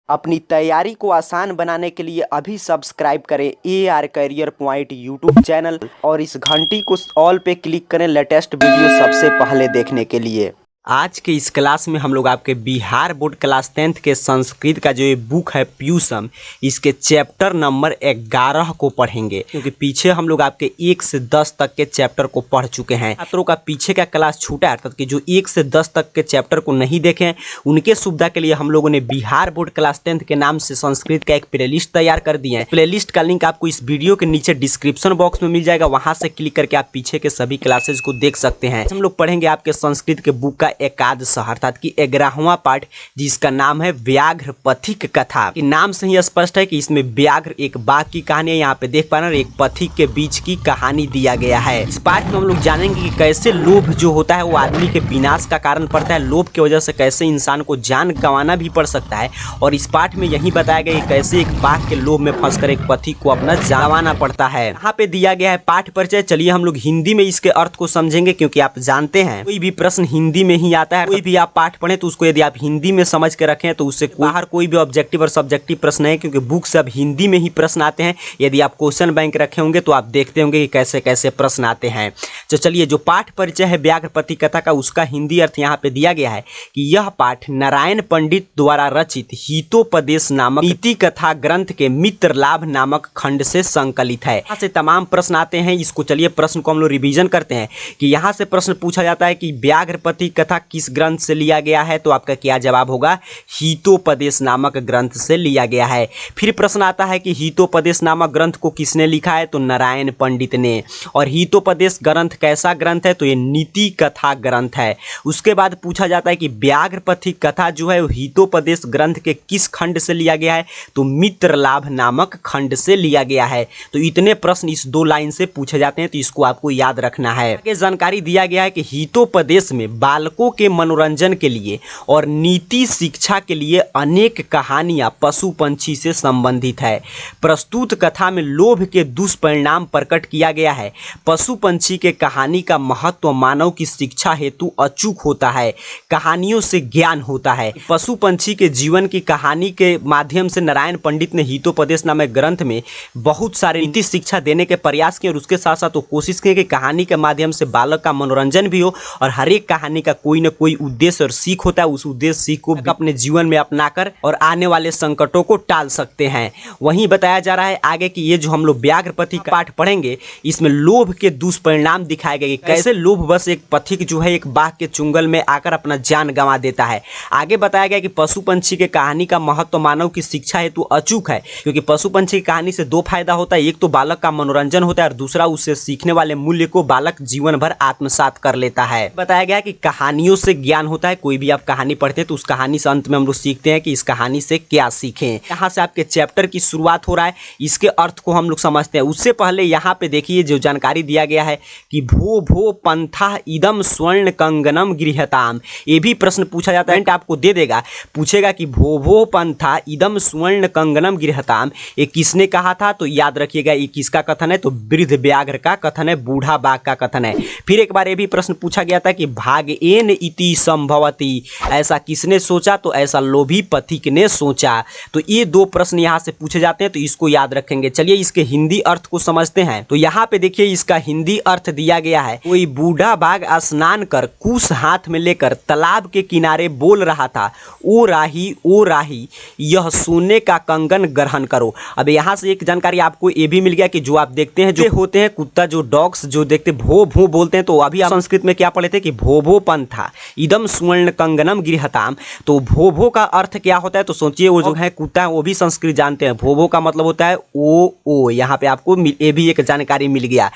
अपनी तैयारी को आसान बनाने के लिए अभी सब्सक्राइब करें AR career point YouTube channel और इस घंटी को ऑल पे क्लिक करें लेटेस्ट वीडियो सबसे पहले देखने के लिए। आज के इस क्लास में हम लोग आपके बिहार बोर्ड क्लास 10th के संस्कृत का जो ये बुक है प्यूसम, इसके चैप्टर नंबर 11 को पढ़ेंगे, क्योंकि पीछे हम लोग आपके 1 से 10 तक के चैप्टर को पढ़ चुके हैं। छात्रों का पीछे का क्लास छूटा है, अर्थात कि जो 1 से 10 तक के चैप्टर को नहीं देखे हैं उनके सुविधा के लिए हम लोगों ने बिहार बोर्ड क्लास 10th के नाम से संस्कृत का एक प्ले लिस्ट तैयार कर दिया है। प्ले लिस्ट का लिंक आपको इस वीडियो के नीचे डिस्क्रिप्शन बॉक्स में मिल जाएगा, वहां से क्लिक करके आप पीछे के सभी क्लासेज को देख सकते हैं। हम लोग पढ़ेंगे आपके संस्कृत के बुक का एकादश अर्थात कि 11वां पार्ट, जिसका नाम है व्याघ्र पथिक कथा। कि नाम से ही स्पष्ट है कि इसमें व्याघ्र एक बाघ की कहानी है, यहाँ पे देख पा रहे हैं, एक पथिक के बीच की कहानी दिया गया है। इस पार्ट में हम लोग जानेंगे कि कैसे लोभ जो होता है वो आदमी के विनाश का कारण पड़ता है, लोभ की वजह से कैसे इंसान को जान गंवाना भी पड़ सकता है। और इस पार्ट में यही बताया गया कि कैसे एक बाघ के लोभ में फंसकर एक पथिक को अपना गंवाना पड़ता है। यहाँ पे दिया गया है पाठ परिचय। चलिए हम लोग हिंदी में इसके अर्थ को समझेंगे, क्योंकि आप जानते हैं कोई भी प्रश्न हिंदी में ही आता है। कोई भी आप पाठ पढ़े तो उसको यदि आप हिंदी में समझ के रखें तो उससे बाहर कोई भी ऑब्जेक्टिव और सब्जेक्टिव प्रश्न है, क्योंकि बुक से अब हिंदी में ही प्रश्न आते हैं। यदि आप क्वेश्चन बैंक रखे होंगे तो आप देखते होंगे कि कैसे कैसे प्रश्न आते हैं। तो चलिए, जो पाठ परिचय है व्याघ्र पथिक कथा का, उसका हिंदी अर्थ यहाँ पे दिया गया है कि यह पाठ नारायण पंडित द्वारा रचित हितोपदेश नामक नीति कथा ग्रंथ के मित्र लाभ नामक खंड से संकलित है। यहाँ से तमाम प्रश्न आते हैं। इसको चलिए प्रश्न को हम लोग रिवीजन करते हैं कि यहाँ से प्रश्न पूछा जाता है कि व्याघ्र पथिक कथा किस ग्रंथ से लिया गया है, तो आपका क्या जवाब होगा? हितोपदेश नामक ग्रंथ से लिया गया है। फिर प्रश्न आता है कि हितोपदेश नामक ग्रंथ को किसने लिखा है, तो नारायण पंडित ने। और हितोपदेश ग्रंथ कैसा ग्रंथ है, तो ये नीति कथा ग्रंथ है। उसके बाद पूछा जाता है कि व्याघ्र पथिक कथा जो है वो हितोपदेश ग्रंथ के किस खंड से लिया गया है, तो मित्र लाभ नामक खंड से लिया गया है। तो इतने प्रश्न इस 2 लाइन से पूछे जाते हैं, तो इसको आपको याद रखना है। आगे जानकारी दिया गया है कि हितोपदेश में बालकों के मनोरंजन के लिए और नीति शिक्षा के लिए अनेक कहानियां पशु पंछी से संबंधित है। प्रस्तुत कथा में लोभ के दुष्परिणाम प्रकट किया गया है। पशु पंछी के कहानी का महत्व मानव की शिक्षा हेतु अचूक होता है। कहानियों से ज्ञान होता है। पशु पंछी के जीवन की कहानी के माध्यम से नारायण पंडित ने हितोपदेश नामक ग्रंथ में बहुत सारे नीति शिक्षा देने के प्रयास किए, और उसके साथ साथ वो कोशिश की कि कहानी के माध्यम से बालक का मनोरंजन भी हो, और हर एक कहानी का कोई न कोई उद्देश्य और सीख होता है। उस उद्देश्य सीख को अपने जीवन में अपनाकर और आने वाले संकटों को टाल सकते हैं। वहीं बताया जा रहा है आगे कि ये जो हम लोग व्याघ्र पथिक पाठ पढ़ेंगे, इसमें लोभ के दुष्परिणाम दिखाए गए, कैसे लोभ बस एक पथिक जो है एक बाघ के चुंगल में आकर अपना जान गंवा देता है। आगे बताया गया कि पशु पंछी के कहानी का महत्व मानव की शिक्षा हेतु अचूक है, क्योंकि पशु पंछी की कहानी से 2 फायदा होता है। एक तो बालक का मनोरंजन होता है, और दूसरा उससे सीखने वाले मूल्य को बालक जीवन भर आत्मसात कर लेता है। बताया गया कि कहानियों से ज्ञान होता है। कोई भी आप कहानी पढ़ते हैं तो उस कहानी से अंत में हम लोग सीखते हैं कि इस कहानी से क्या सीखें। यहाँ से आपके चैप्टर की शुरुआत हो रहा है, इसके अर्थ को हम लोग समझते हैं। उससे पहले यहाँ पे देखिए जो जानकारी दिया गया है कि भो भो पंथा इदम स्वर्ण कंगनम गृहताम। ये भी प्रश्न पूछा जाता है, आपको दे देगा, पूछेगा कि भो भो पंथा इदम स्वर्ण कंगनम गृहताम, ये किसने कहा था? तो याद रखिएगा ये किसका कथन है, तो वृद्ध व्याघ्र का कथन है, बूढ़ा बाघ का कथन है। फिर एक बार ये भी प्रश्न पूछा गया था कि भागेन इति संभवती, ऐसा किसने सोचा? तो ऐसा लोभी पथिक ने सोचा। तो ये 2 प्रश्न यहाँ से पूछे जाते हैं, तो इसको याद रखेंगे। चलिए इसके हिंदी अर्थ को समझते हैं। तो यहाँ पे देखिए इसका हिंदी अर्थ दिया गया है, कोई बूढ़ा बाघ स्नान कर कुश हाथ में लेकर तालाब के किनारे बोल रहा था, ओ राही यह सोने का कंगन ग्रहण करो। अब यहाँ से एक जानकारी आपको ये भी मिल गया कि जो आप देखते हैं जो होते हैं कुत्ता, जो डॉग्स जो देखते भो भो बोलते हैं, तो अभी आप संस्कृत में क्या पढ़े थे कि भो भो पंथा इदम स्वर्ण कंगनम गृहताम। तो भो भो का अर्थ क्या होता है? तो सोचिए वो जो है कुत्ता है वो भी संस्कृत जानते हैं। भो भो का मतलब होता है ओ। यहाँ पे आपको ये भी एक जानकारी मिल गया।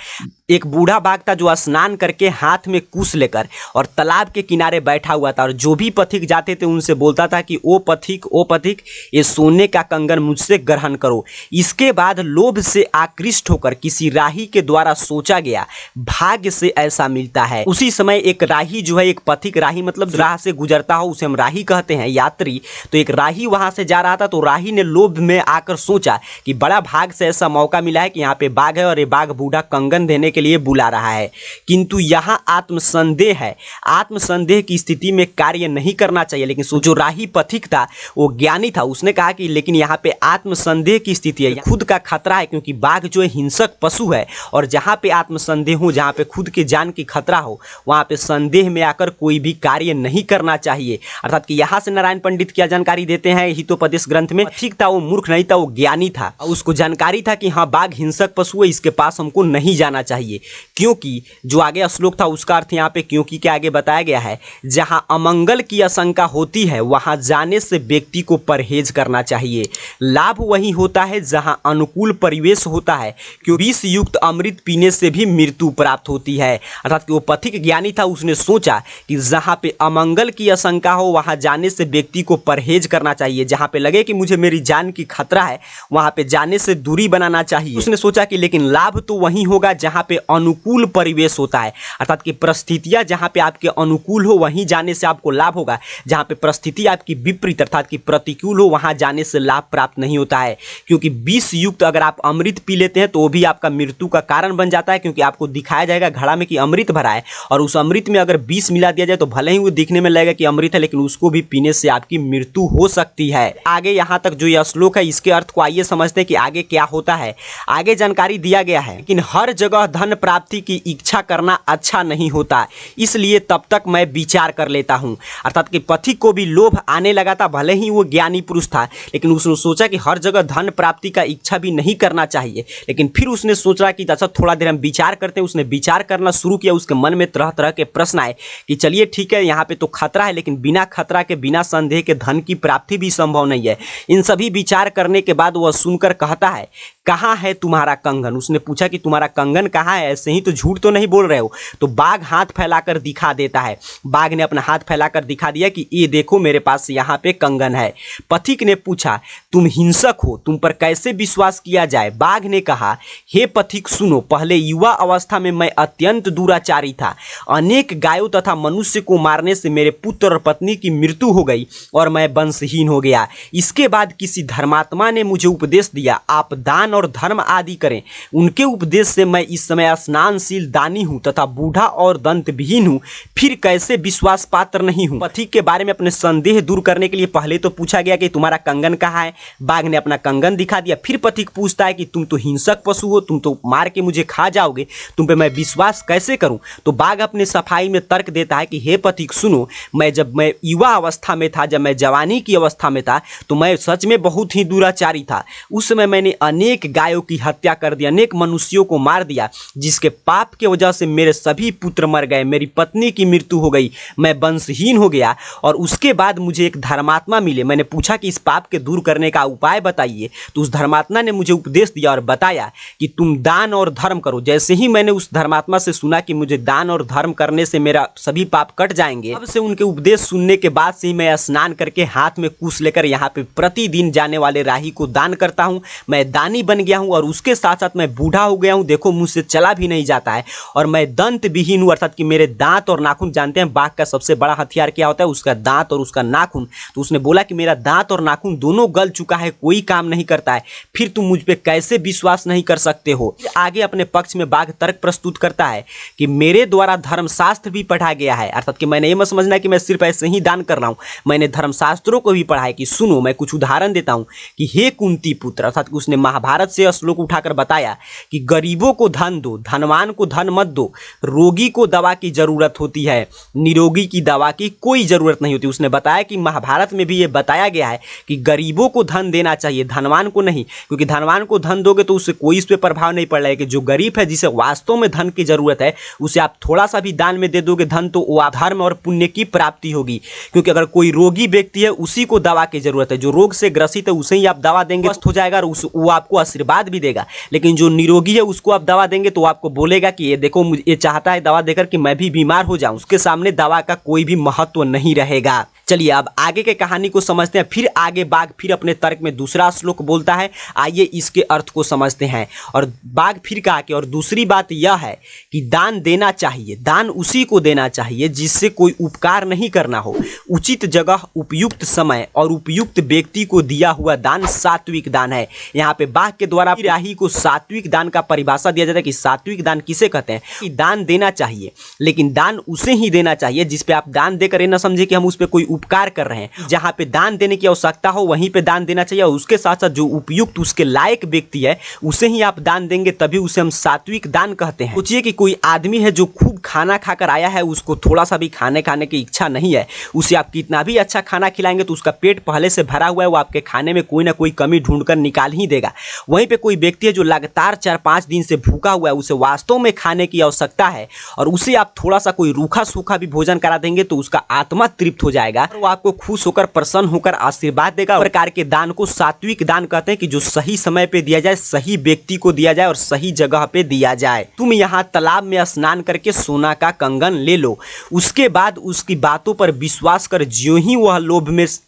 एक बूढ़ा बाघ था जो स्नान करके हाथ में कुश लेकर और तालाब के किनारे बैठा हुआ था, और जो भी पथिक जाते थे उनसे बोलता था कि ओ पथिक ये सोने का कंगन मुझसे ग्रहण करो। इसके बाद लोभ से आकृष्ट होकर किसी राही के द्वारा सोचा गया, भाग्य से ऐसा मिलता है। उसी समय एक राही जो है एक पथिक, राही मतलब राह से गुजरता हो उसे हम राही कहते हैं, यात्री। तो एक राही वहां से जा रहा था, तो राही ने लोभ में आकर सोचा कि बड़ा भाग से ऐसा मौका मिला है कि यहाँ पे बाघ है और ये बाघ बूढ़ा कंगन देने के लिए बुला रहा है। किंतु यहाँ आत्मसंदेह है, आत्मसंदेह की स्थिति में कार्य नहीं करना चाहिए। लेकिन जो राही पथिक था वो ज्ञानी था, उसने कहा कि लेकिन यहाँ पे आत्मसंदेह की स्थिति है, खुद का खतरा है, क्योंकि बाघ जो है हिंसक पशु है और जहाँ पे आत्मसंदेह हो, जहाँ पे खुद के जान की खतरा हो, वहाँ पे संदेह में आकर कोई भी कार्य नहीं करना चाहिए। अर्थात कि यहाँ से नारायण पंडित क्या जानकारी देते हैं हितोपदेश ग्रंथ में, ठीक था, वो मूर्ख नहीं था, वो ज्ञानी था। उसको जानकारी था कि हाँ बाघ हिंसक पशु है, इसके पास हमको नहीं जाना चाहिए। क्योंकि जो आगे श्लोक था उसका अर्थ यहाँ पे क्योंकि के आगे बताया गया है, जहाँ अमंगल की आशंका होती है वहाँ जाने से व्यक्ति को परहेज करना चाहिए। लाभ वही होता है जहाँ अनुकूल परिवेश होता है, क्योंकि विष युक्त अमृत पीने से भी मृत्यु प्राप्त होती है। अर्थात कि वो पथिक ज्ञानी था, उसने सोचा कि जहाँ पे अमंगल की आशंका हो वहाँ जाने से व्यक्ति को परहेज करना चाहिए, जहाँ पे लगे कि मुझे मेरी जान की खतरा है वहाँ पे जाने से दूरी बनाना चाहिए। उसने सोचा कि लेकिन लाभ तो वहीं होगा जहाँ पे अनुकूल परिवेश होता है, अर्थात कि परिस्थितियाँ जहाँ पे आपके अनुकूल हो वहीं जाने से आपको लाभ होगा। जहाँ पे परिस्थिति आपकी विपरीत अर्थात कि प्रतिकूल हो वहाँ जाने से लाभ प्राप्त नहीं होता है, क्योंकि विष युक्त अगर आप अमृत पी लेते हैं तो वो भी आपका मृत्यु का कारण बन जाता है, क्योंकि आपको दिखाया जाएगा घड़ा में कि अमृत भरा है और उस अमृत में अगर विष मिला दिया जाए तो भले ही वो दिखने में लगेगा कि अमृत है, लेकिन उसको भी पीने से आपकी मृत्यु हो सकती है। आगे यहाँ तक जो यह श्लोक है इसके अर्थ को आइए समझते हैं कि आगे क्या होता है। आगे जानकारी दिया गया है, लेकिन हर जगह धन प्राप्ति की इच्छा करना अच्छा नहीं होता, इसलिए तब तक मैं विचार कर लेता हूँ। अर्थात कि पथिक को भी लोभ आने लगा था, भले ही वो ज्ञानी पुरुष था, लेकिन उसने सोचा कि हर जगह धन प्राप्ति का इच्छा भी नहीं करना चाहिए। लेकिन फिर उसने सोचा कि अच्छा थोड़ा देर हम विचार करते हैं। उसने विचार करना शुरू किया, उसके मन में तरह तरह के प्रश्न आए कि चलिए ठीक है यहाँ पे तो खतरा है, लेकिन बिना खतरा के बिना संदेह के धन की प्राप्ति भी संभव नहीं है। इन सभी विचार करने के बाद वह सुनकर कहता है, कहाँ है तुम्हारा कंगन? उसने पूछा कि तुम्हारा कंगन कहाँ है, ऐसे ही तो झूठ तो नहीं बोल रहे हो? तो बाघ हाथ फैलाकर दिखा देता है। बाघ ने अपना हाथ फैलाकर दिखा दिया कि ये देखो मेरे पास यहाँ पे कंगन है। पथिक ने पूछा, तुम हिंसक हो, तुम पर कैसे विश्वास किया जाए? बाघ ने कहा, हे पथिक सुनो, पहले युवा अवस्था में मैं अत्यंत दुराचारी था। अनेक गायों तथा मनुष्य को मारने से मेरे पुत्र और पत्नी की मृत्यु हो गई और मैं वंशहीन हो गया। इसके बाद किसी धर्मात्मा ने मुझे उपदेश दिया, आप दान और धर्म आदि करें। उनके उपदेश से मैं इस समय स्नानशील दानी हूँ तथा बूढ़ा और दंत विहीन हूँ, फिर कैसे विश्वास पात्र नहीं हूँ? पथिक के बारे में अपने संदेह दूर करने के लिए पहले तो पूछा गया कि तुम्हारा कंगन कहाँ है। बाघ ने अपना कंगन दिखा दिया। फिर पथिक पूछता है कि तुम तो हिंसक पशु हो, तुम तो मार के मुझे खा जाओगे, तुम पे मैं विश्वास कैसे करूं? तो बाघ अपने सफाई में तर्क देता है कि हे पथिक सुनो, जब मैं युवा अवस्था में था, जब मैं जवानी की अवस्था में था, तो मैं सच में बहुत ही दुराचारी था। उस समय मैंने अनेक गायों की हत्या कर दी, अनेक मनुष्यों को मार दिया, जिसके पाप की वजह से मेरे सभी पुत्र मर गए, मेरी पत्नी की मृत्यु हो गई, मैं वंशहीन हो गया। और उसके बाद मुझे एक धर्मात्मा मिले। मैंने पूछा कि इस पाप के दूर करने का उपाय बताइए, तो उस धर्मात्मा ने मुझे उपदेश दिया और बताया कि तुम दान और धर्म करो। जैसे ही मैंने उस धर्मात्मा से सुना कि मुझे दान और धर्म करने से मेरा सभी पाप कट जाएंगे, तब से उनके उपदेश सुनने के बाद से ही मैं स्नान करके हाथ में कुश लेकर यहाँ पे प्रतिदिन जाने वाले राही को दान करता हूँ। मैं दानी बन गया हूँ और उसके साथ साथ मैं बूढ़ा हो गया हूँ, देखो मुझसे चला भी नहीं जाता है, और मैं दंत विहीन हूँ, अर्थात कि मेरे दांत और नाखून, जानते हैं बाघ का सबसे बड़ा हथियार क्या होता है? उसका दांत और उसका नाखून। तो उसने बोला कि मेरा दांत और नाखून दोनों गल चुका है, कोई काम नहीं करता है, फिर तुम मुझ पे कैसे विश्वास नहीं कर सकते हो? आगे अपने पक्ष में बाघ तर्क प्रस्तुत करता है कि मेरे द्वारा धर्मशास्त्र भी पढ़ा गया है। अर्थात कि मैंने ये मत समझना कि मैं सिर्फ ऐसे ही दान कर रहा हूँ, मैंने धर्मशास्त्रों को भी पढ़ा है। कि सुनो, मैं कुछ उदाहरण देता हूँ कि हे कुंती पुत्र, अर्थात उसने महाभारत से श्लोक उठाकर बताया कि गरीबों को धन दो, धनवान को धन मत दो, रोगी को दवा की जरूरत होती है, निरोगी की दवा की कोई जरूरत नहीं होती। उसने बताया कि महाभारत में भी ये बताया गया है कि गरीबों को धन देना चाहिए, धनवान को नहीं, क्योंकि धनवान को धन दोगे तो उससे कोई इस पर प्रभाव नहीं पड़ रहा है। कि जो गरीब है, जिसे वास्तव में धन की जरूरत है, उसे आप थोड़ा सा भी दान में दे दोगे धन, तो वो धर्म और पुण्य की प्राप्ति होगी। क्योंकि अगर कोई रोगी व्यक्ति है, उसी को दवा की जरूरत है, जो रोग से ग्रसित है उसे ही आप दवा देंगे, स्वस्थ हो जाएगा और वो आपको आशीर्वाद भी देगा। लेकिन जो निरोगी है उसको आप दवा देंगे तो आपको बोलेगा कि ये देखो, ये चाहता है दवा देकर कि मैं भी बीमार हो जाऊं, उसके सामने दवा का कोई भी महत्व नहीं रहेगा। चलिए अब आगे के कहानी को समझते हैं। फिर आगे बाघ फिर अपने तर्क में दूसरा श्लोक बोलता है, आइए इसके अर्थ को समझते हैं। और बाघ फिर कहा कि और दूसरी बात यह है कि दान देना चाहिए, दान उसी को देना चाहिए जिससे कोई उपकार नहीं करना हो। उचित जगह, उपयुक्त समय और उपयुक्त व्यक्ति को दिया हुआ दान सात्विक दान है। यहाँ पे बाघ के द्वारा राही को सात्विक दान का परिभाषा दिया जाता है कि सात्विक दान किसे कहते हैं, कि दान देना चाहिए, लेकिन दान उसे ही देना चाहिए जिस पे आप दान देकर ये ना समझे कि हम उस पे कोई उपकार कर रहे हैं। जहाँ पे दान देने की आवश्यकता हो वहीं पे दान देना चाहिए, और उसके साथ साथ जो उपयुक्त उसके लायक व्यक्ति है उसे ही आप दान देंगे, तभी उसे हम सात्विक दान कहते हैं। सोचिए कि कोई आदमी है जो खूब खाना खाकर आया है, उसको थोड़ा सा भी खाने की इच्छा नहीं है, उसे आप कितना भी अच्छा खाना खिलाएंगे तो उसका पेट पहले से भरा हुआ है, वो आपके खाने में कोई ना कोई कमी ढूंढकर निकाल ही देगा। वहीं पे कोई व्यक्ति है जो लगातार 4-5 दिन से भूखा हुआ है, उसे वास्तव में खाने की आवश्यकता है, और उसे आप थोड़ा सा कोई रूखा सूखा भी भोजन करा देंगे तो उसका आत्मा तृप्त हो जाएगा, वो आपको खुश होकर प्रसन्न होकर आशीर्वाद देगा। प्रकार के दान को सात्विक दान कहते हैं कि जो सही समय पे दिया जाए, सही व्यक्ति को दिया जाए और सही जगह पे दिया जाए। तुम यहाँ तालाब में स्नान करके सोना का कंगन ले लो, उसके बाद उसकी बातों पर विश्वास कर ज्यों ही वह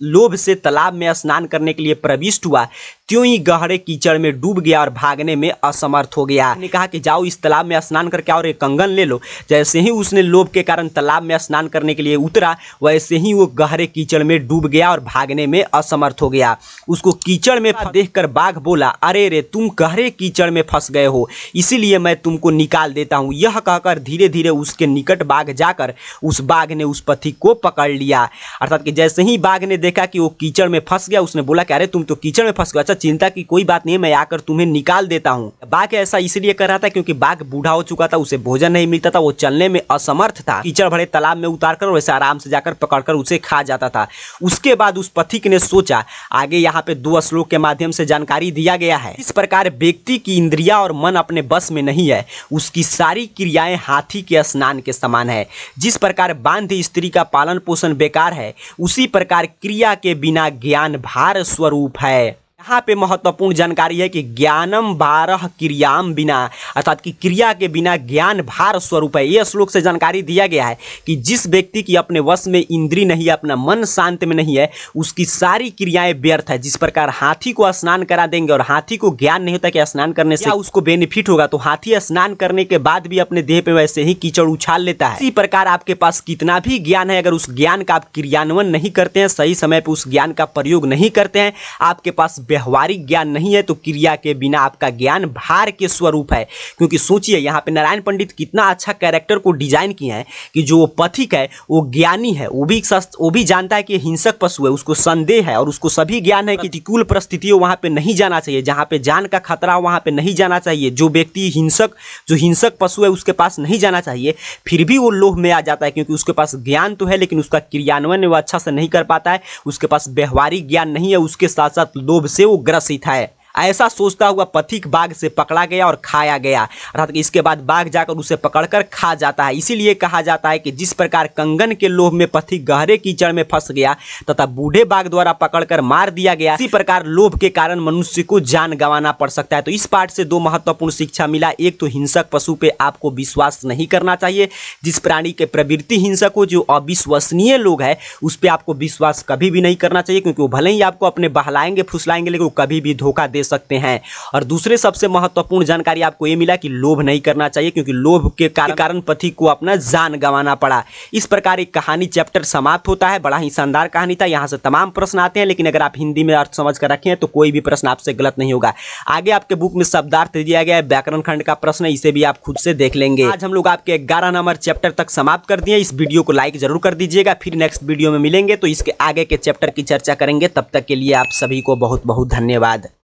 लोभ से तालाब में स्नान करने के लिए प्रविष्ट हुआ, त्यों ही गहरे कीचड़ में डूब गया और भागने में असमर्थ हो गया। ने कहा कि जाओ इस तालाब में स्नान करके और एक कंगन ले लो। जैसे ही उसने लोभ के कारण तालाब में स्नान करने के लिए उतरा, वैसे ही वो गहरे कीचड़ में डूब गया और भागने में असमर्थ हो गया। उसको कीचड़ में देखकर बाघ बोला, अरे रे तुम गहरे कीचड़ में फंस गए हो, इसीलिए मैं तुमको निकाल देता हूँ। यह कहकर धीरे धीरे उसके निकट बाघ जाकर उस बाघ ने उस पथिक को पकड़ लिया। अर्थात कि जैसे ही बाघ ने देखा कि वो कीचड़ में फंस गया, उसने बोला कि अरे तुम तो कीचड़ में फंस गए, अच्छा चिंता की कोई बात नहीं, मैं आकर तुम्हें निकाल देता हूँ। बाघ ऐसा इसलिए कर रहा था क्योंकि बाघ बूढ़ा हो चुका था, उसे भोजन नहीं मिलता था, वो चलने में असमर्थ था। कीचड़ भरे तालाब में उतारकर वैसे आराम से जाकर पकड़कर उसे खा जाता था। उसके बाद उस पथिक ने सोचा, आगे यहाँ पे 2 श्लोक के माध्यम से जानकारी दिया गया है। इस प्रकार व्यक्ति की इंद्रिया और मन अपने बस में नहीं है, उसकी सारी क्रियाएं हाथी के स्नान के समान है। जिस प्रकार बांध स्त्री का पालन पोषण बेकार है, उसी प्रकार क्रिया के बिना ज्ञान भार स्वरूप है। यहाँ पे महत्वपूर्ण जानकारी है कि ज्ञानम भारह क्रियाम बिना, अर्थात कि क्रिया के बिना ज्ञान भार स्वरूप है। यह श्लोक से जानकारी दिया गया है कि जिस व्यक्ति की अपने वश में इंद्री नहीं है, अपना मन शांत में नहीं है, उसकी सारी क्रियाएं व्यर्थ है। जिस प्रकार हाथी को स्नान करा देंगे और हाथी को ज्ञान नहीं होता कि स्नान करने से उसको बेनिफिट होगा, तो हाथी स्नान करने के बाद भी अपने देह पे वैसे ही कीचड़ उछाल लेता है। इसी प्रकार आपके पास कितना भी ज्ञान है, अगर उस ज्ञान का आप क्रियान्वयन नहीं करते हैं, सही समय पर उस ज्ञान का प्रयोग नहीं करते हैं, आपके पास व्यवहारिक ज्ञान नहीं है, तो क्रिया के बिना आपका ज्ञान भार के स्वरूप है। क्योंकि सोचिए यहाँ पे नारायण पंडित कितना अच्छा कैरेक्टर को डिजाइन किए हैं कि जो पथिक है वो ज्ञानी है, वो भी जानता है कि हिंसक पशु है, उसको संदेह है और उसको सभी ज्ञान है कि प्रतिकूल परिस्थितियों वहां पे नहीं जाना चाहिए, जहां पे जान का खतरा हो वहां पे नहीं जाना चाहिए, जो व्यक्ति जो हिंसक पशु है उसके पास नहीं जाना चाहिए। फिर भी वो लोभ में आ जाता है क्योंकि उसके पास ज्ञान तो है लेकिन उसका क्रियान्वयन वो अच्छा से नहीं कर पाता है, उसके पास व्यवहारिक ज्ञान नहीं है, उसके साथ साथ लोभ से वो ग्रसित है। ऐसा सोचता हुआ पथिक बाघ से पकड़ा गया और खाया गया। अर्थात कि इसके बाद बाघ जाकर उसे पकड़कर खा जाता है। इसीलिए कहा जाता है कि जिस प्रकार कंगन के लोभ में पथिक गहरे कीचड़ में फंस गया तथा बूढ़े बाघ द्वारा पकड़कर मार दिया गया, इसी प्रकार लोभ के कारण मनुष्य को जान गंवाना पड़ सकता है। तो इस पाठ से 2 महत्वपूर्ण शिक्षा मिला। एक तो हिंसक पशु पे आपको विश्वास नहीं करना चाहिए, जिस प्राणी के प्रवृत्ति हिंसक हो, जो अविश्वसनीय लोग हैं, उस पर आपको विश्वास कभी भी नहीं करना चाहिए, क्योंकि वो भले ही आपको अपने बहलाएंगे फुसलाएंगे लेकिन वो कभी भी धोखा दे सकते हैं। और दूसरे सबसे महत्वपूर्ण जानकारी आपको यह मिला कि लोभ नहीं करना चाहिए, क्योंकि लोभ के कारण पथिक को अपना जान गंवाना पड़ा। इस प्रकार एक कहानी चैप्टर समाप्त होता है। बड़ा ही शानदार कहानी था। यहाँ से तमाम प्रश्न आते हैं, लेकिन अगर आप हिंदी में अर्थ समझ कर रखें तो कोई भी प्रश्न आपसे गलत नहीं होगा। आगे आपके बुक में शब्दार्थ दिया गया है, व्याकरण खंड का प्रश्न है, इसे भी आप खुद से देख लेंगे। आज हम लोग आपके 11 नंबर चैप्टर तक समाप्त कर दिए। इस वीडियो को लाइक जरूर कर दीजिएगा। फिर नेक्स्ट वीडियो में मिलेंगे तो इसके आगे के चैप्टर की चर्चा करेंगे। तब तक के लिए आप सभी को बहुत बहुत धन्यवाद।